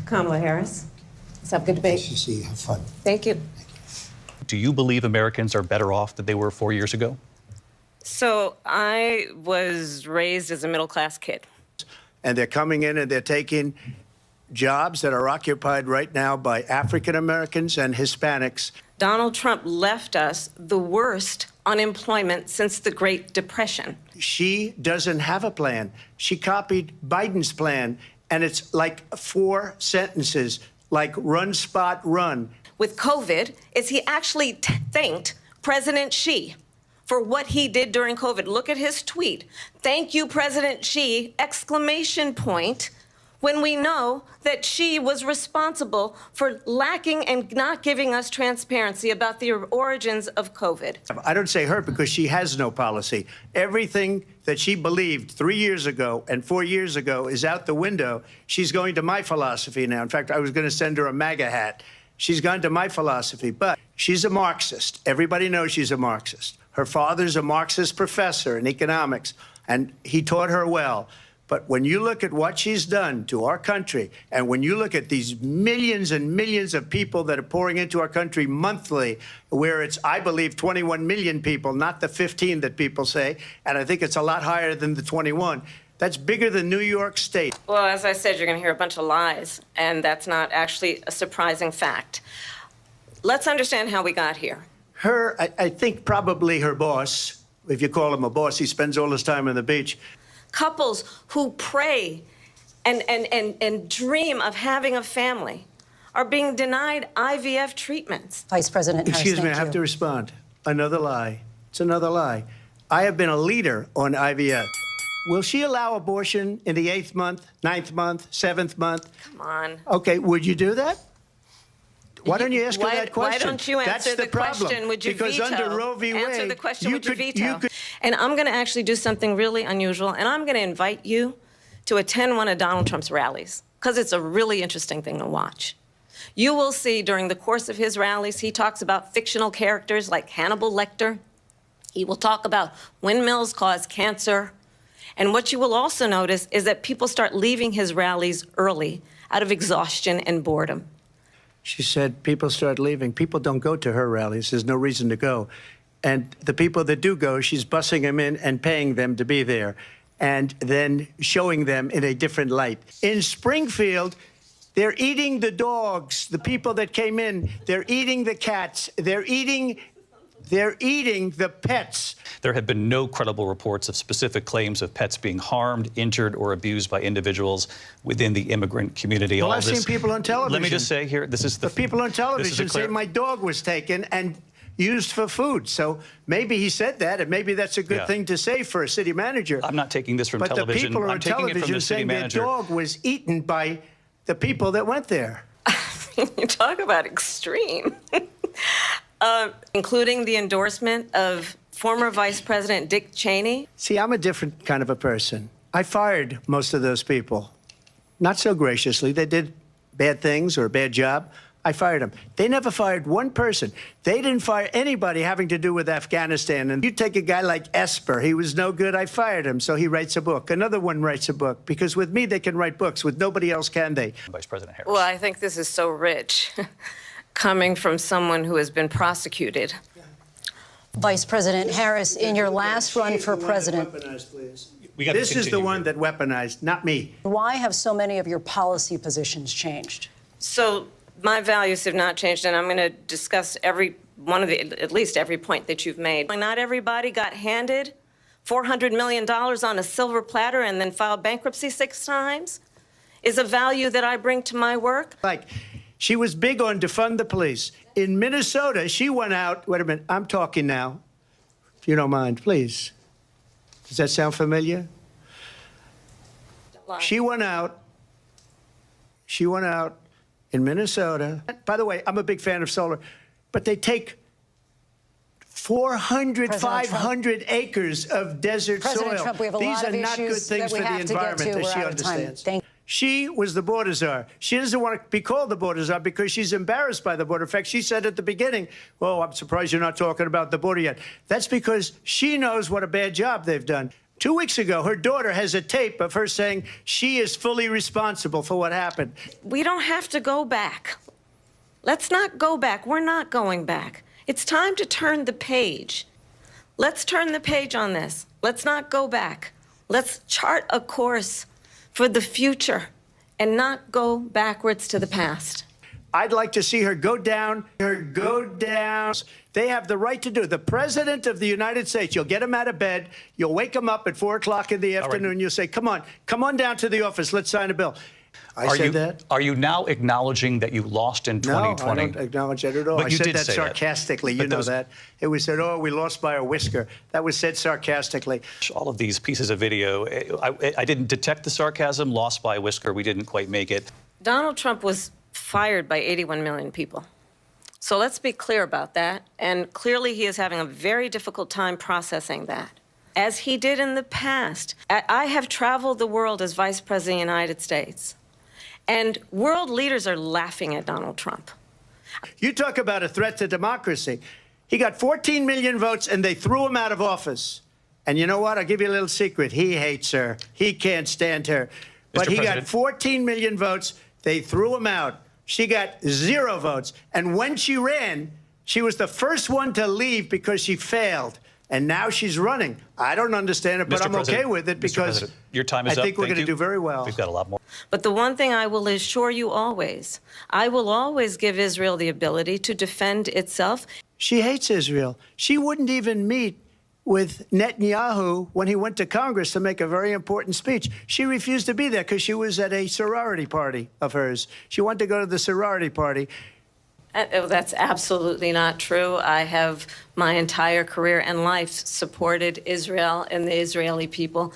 Kamala Harris. Let's have a good debate. Nice to see you. Have fun. Thank you. Do you believe Americans are better off than they were 4 years ago? So I was raised as a middle-class kid. And they're coming in and they're taking jobs that are occupied right now by African Americans and Hispanics. Donald Trump left us the worst unemployment since the Great Depression. She doesn't have a plan. She copied Biden's plan, and it's like 4 sentences, like run, spot, run. With COVID, is he actually thanked President Xi for what he did during COVID? Look at his tweet. Thank you, President Xi, exclamation point, when we know that Xi was responsible for lacking and not giving us transparency about the origins of COVID. I don't say her because she has no policy. Everything that she believed 3 years ago and 4 years ago is out the window. She's going to my philosophy now. In fact, I was going to send her a MAGA hat. She's gone to my philosophy, but she's a Marxist. Everybody knows she's a Marxist. Her father's a Marxist professor in economics, and he taught her well. But when you look at what she's done to our country, and when you look at these millions and millions of people that are pouring into our country monthly, where it's, I believe, 21 million people, not the 15 that people say, and I think it's a lot higher than the 21, that's bigger than New York State. Well, as I said, you're going to hear a bunch of lies, and that's not actually a surprising fact. Let's understand how we got here. I think probably her boss, if you call him a boss, he spends all his time on the beach. Couples who pray and dream of having a family are being denied IVF treatments. Vice President Harris, Excuse me, I have to respond. Another lie. It's another lie. I have been a leader on IVF. Will she allow abortion in the 8th month, 9th month, 7th month? Come on. Okay, would you do that? Why don't you ask her that question? Why don't you answer the question? Would you because veto? Under Roe v. Wade, answer the question. Would you veto? could... And I'm going to actually do something really unusual, and I'm going to invite you to attend one of Donald Trump's rallies, because it's a really interesting thing to watch. You will see during the course of his rallies, he talks about fictional characters like Hannibal Lecter. He will talk about windmills cause cancer. And what you will also notice is that people start leaving his rallies early out of exhaustion and boredom. She said people start leaving. People don't go to her rallies. There's no reason to go. And the people that do go, she's bussing them in and paying them to be there and then showing them in a different light. In Springfield, they're eating the dogs, the people that came in. They're eating the cats. They're eating the pets. There have been no credible reports of specific claims of pets being harmed, injured, or abused by individuals within the immigrant community. Well, I've seen people on television. Let me just say here, this is the people on television say my dog was taken and used for food. So maybe he said that, and maybe that's a good thing to say for a city manager. I'm not taking this from but television. But the people I'm on taking it from television the city saying manager. their dog was eaten by the people that went there. You talk about extreme. Including the endorsement of former Vice President Dick Cheney. See, I'm a different kind of a person. I fired most of those people. Not so graciously. They did bad things or a bad job. I fired them. They never fired one person. They didn't fire anybody having to do with Afghanistan. And you take a guy like Esper, he was no good, I fired him, so he writes a book. Another one writes a book, because with me they can write books. With nobody else can they? Vice President Harris. Well, I think this is so rich, coming from someone who has been prosecuted. Vice President Harris, in your last run for president, This is the one that weaponized, not me. Why have so many of your policy positions changed? So my values have not changed, and I'm going to discuss at least every point that you've made. Not everybody got handed $400 million on a silver platter and then filed bankruptcy 6 times is a value that I bring to my work. She was big on defund the police. In Minnesota, she went out. Wait a minute, I'm talking now. If you don't mind, please. Does that sound familiar? She went out in Minnesota. By the way, I'm a big fan of solar, but they take 400, 500 acres of desert President soil. Trump, we have a These lot are of not good issues things that for we the have to get environment, to. as she We're out of time. understands. She was the border czar. She doesn't want to be called the border czar because she's embarrassed by the border. In fact, she said at the beginning, "Oh, I'm surprised you're not talking about the border yet." That's because she knows what a bad job they've done. 2 weeks ago, her daughter has a tape of her saying she is fully responsible for what happened. We don't have to go back. Let's not go back. We're not going back. It's time to turn the page. Let's turn the page on this. Let's not go back. Let's chart a course for the future and not go backwards to the past. I'd like to see her go down, They have the right to do it. The President of the United States, you'll get him out of bed, you'll wake him up at 4 o'clock in the afternoon, you'll say, come on down to the office, let's sign a bill. I said that? Are you now acknowledging that you lost in 2020? No, I don't acknowledge that at all. But I you said did that say that. sarcastically. But You know those- that. It was said, oh, we lost by a whisker. That was said sarcastically. All of these pieces of video, I didn't detect the sarcasm, lost by a whisker, we didn't quite make it. Donald Trump was fired by 81 million people. So let's be clear about that. And clearly, he is having a very difficult time processing that, as he did in the past. I have traveled the world as Vice President of the United States, and world leaders are laughing at Donald Trump. You talk about a threat to democracy. He got 14 million votes, and they threw him out of office. And you know what? I'll give you a little secret. He hates her. He can't stand her. But he got 14 million votes. They threw him out. She got 0 votes. And when she ran, she was the first one to leave because she failed. And now she's running. I don't understand it, but Mr. I'm President, okay with it Mr. because President, your time is I up. think we're Thank going to you. do very well. We've got a lot more. But the one thing I will assure you always, I will always give Israel the ability to defend itself. She hates Israel. She wouldn't even meet with Netanyahu when he went to Congress to make a very important speech. She refused to be there because she was at a sorority party of hers. She wanted to go to the sorority party. That's absolutely not true. I have my entire career and life supported Israel and the Israeli people.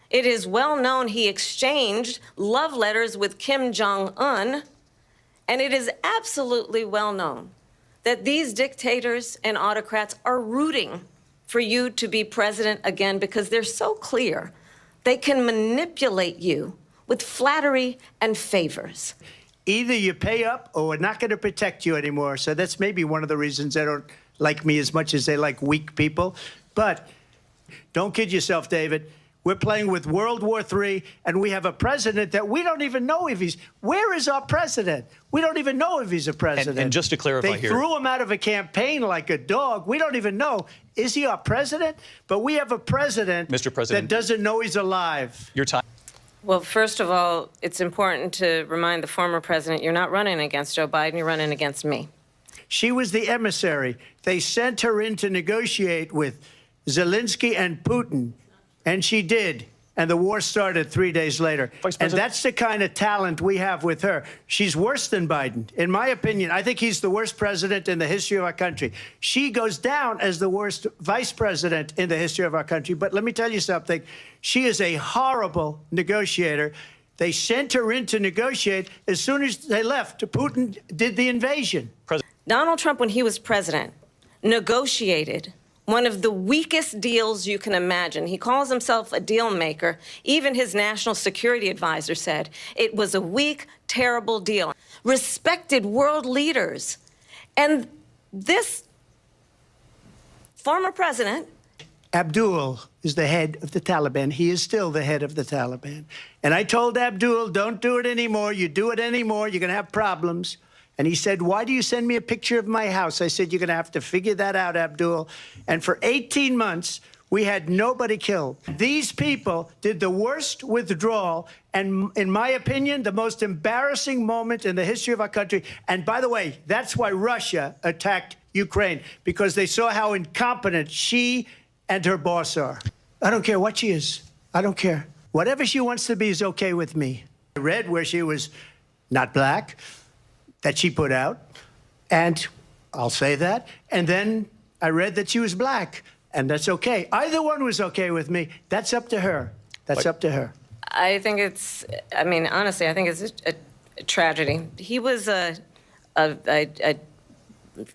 It is well known he exchanged love letters with Kim Jong-un, and it is absolutely well known that these dictators and autocrats are rooting for you to be president again because they're so clear they can manipulate you with flattery and favors. Either you pay up or we're not going to protect you anymore. So that's maybe one of the reasons they don't like me as much as they like weak people. But don't kid yourself, David. We're playing with World War III, and we have a president that we don't even know if he's... Where is our president? We don't even know if he's a president. And just to clarify they here... threw him out of a campaign like a dog. We don't even know. Is he our president? But we have a president, Mr. President, that doesn't know he's alive. Your time. Well, first of all, it's important to remind the former president you're not running against Joe Biden, you're running against me. She was the emissary. They sent her in to negotiate with Zelensky and Putin, and she did. And the war started 3 days later. And that's the kind of talent we have with her. She's worse than Biden. In my opinion, I think he's the worst president in the history of our country. She goes down as the worst vice president in the history of our country. But let me tell you something. She is a horrible negotiator. They sent her in to negotiate. As soon as they left, Putin did the invasion. Donald Trump, when he was president, negotiated one of the weakest deals you can imagine. He calls himself a deal maker. Even his national security advisor said it was a weak, terrible deal. Respected world leaders. And this former president... Abdul is the head of the Taliban. He is still the head of the Taliban. And I told Abdul, don't do it anymore. You do it anymore, you're going to have problems. And he said, why do you send me a picture of my house? I said, you're going to have to figure that out, Abdul. And for 18 months, we had nobody killed. These people did the worst withdrawal and, in my opinion, the most embarrassing moment in the history of our country. And by the way, that's why Russia attacked Ukraine, because they saw how incompetent she and her boss are. I don't care what she is. I don't care. Whatever she wants to be is okay with me. I read where she was not black, that she put out, and I'll say that. And then I read that she was black, and that's okay. Either one was okay with me. That's up to her. That's up to her. I think it's, I mean, honestly, I think it's a tragedy. He was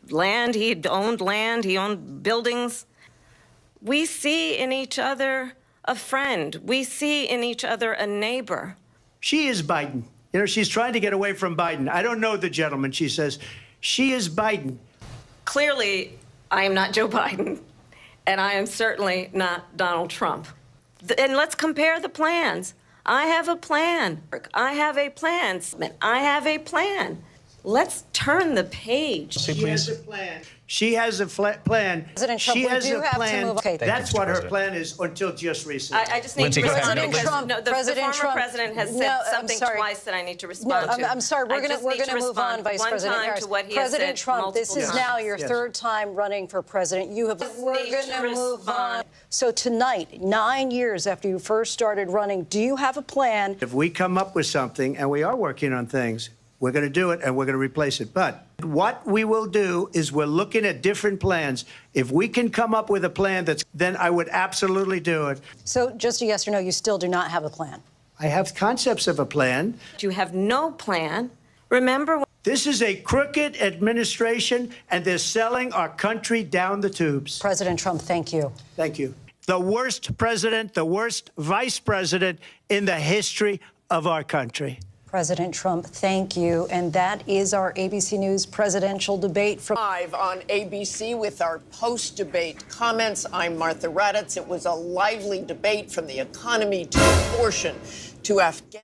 land, he owned buildings. We see in each other a friend. We see in each other a neighbor. She is Biden. You know, she's trying to get away from Biden. I don't know the gentleman, she says. She is Biden. Clearly, I am not Joe Biden, and I am certainly not Donald Trump. And let's compare the plans. I have a plan. I have a plan. I have a plan. Let's turn the page. Say, She has please. a plan. She has a plan. President Trump, she we has do a have to plan. move- Okay. Thank you, That's Mr. what her President. plan is until just recently. I just need Lindsey, to go ahead. respond President because Trump- no, the President former Trump- president has No, said I'm something sorry. twice that I need to No, respond to. I'm sorry. We're I just need going to move respond on, Vice one President time Harris. to what he has President said Trump, this multiple is times. now your Yes. third time running for president. You have. We're need going to to move on. respond. So tonight, 9 years after you first started running, do you have a plan? If we come up with something, and we are working on things, we're going to do it and we're going to replace it. But what we will do is we're looking at different plans. If we can come up with a plan then I would absolutely do it. So just a yes or no, you still do not have a plan. I have concepts of a plan. You have no plan. Remember, This is a crooked administration, and they're selling our country down the tubes. President Trump, thank you. Thank you. The worst president, the worst vice president in the history of our country. President Trump, thank you. And that is our ABC News presidential debate from Live on ABC with our post-debate comments. I'm Martha Raddatz. It was a lively debate from the economy to abortion to Afghanistan.